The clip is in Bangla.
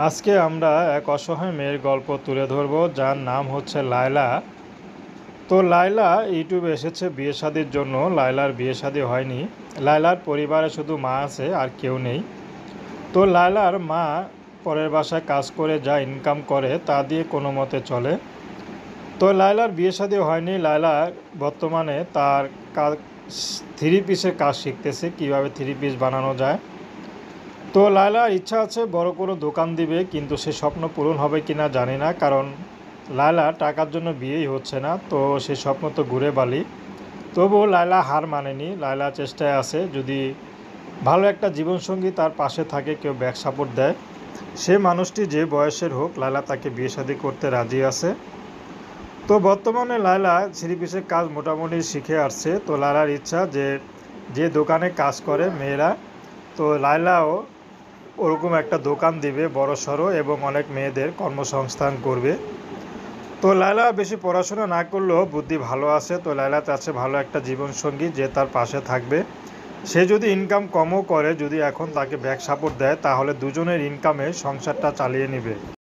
আজকে আমরা এক অসহায় মেয়ের গল্প তুলে ধরব, যার নাম হচ্ছে লায়লা। তো লায়লা ইউটিউবে এসেছে বিয়ে শাদির জন্য। লায়লার বিয়ে শাদী হয়নি। লায়লার পরিবারে শুধু মা আছে, আর কেউ নেই। তো লায়লার মা পরের বাসায় কাজ করে যা ইনকাম করে তা দিয়ে কোনো মতে চলে। তো লায়লার বিয়ে শাদী হয়নি। লায়লা বর্তমানে তার থ্রি পিসের কাজ শিখতেছে, কিভাবে থ্রি পিস বানানো যায়। তো লায়লার ইচ্ছা আছে বড় কোনো দোকান দিবে, কিন্তু সে স্বপ্ন পূরণ হবে কিনা জানি না, কারণ লায়লা টাকার জন্য বিয়েই হচ্ছে না। তো সে স্বপ্ন তো ঘুরে বালি। তবুও লায়লা হার মানেনি। লায়লা চেষ্টায় আছে, যদি ভালো একটা জীবনসঙ্গী তার পাশে থাকে, কেউ ব্যাক সাপোর্ট দেয়, সে মানুষটি যে বয়সের হোক, লায়লা তাকে বিয়ে শাদী করতে রাজি আছে। তো বর্তমানে লায়লা থ্রি পিসের কাজ মোটামুটি শিখে আসছে। তো লায়লার ইচ্ছা যে দোকানে কাজ করে মেয়েরা, তো লায়লাও ওরকম একটা দোকান দিবে বড়সড়, এবং অনেক মেয়েদের কর্মসংস্থান করবে। তো লায়লা বেশি পড়াশোনা না করলেও বুদ্ধি ভালো আছে। তো লায়লা চাচ্ছে ভালো একটা জীবনসঙ্গী যে তার পাশে থাকবে। সে যদি ইনকাম কমও করে, যদি এখন তাকে ব্যাক সাপোর্ট দেয়, তাহলে দুজনের ইনকামে সংসারটা চালিয়ে নেবে।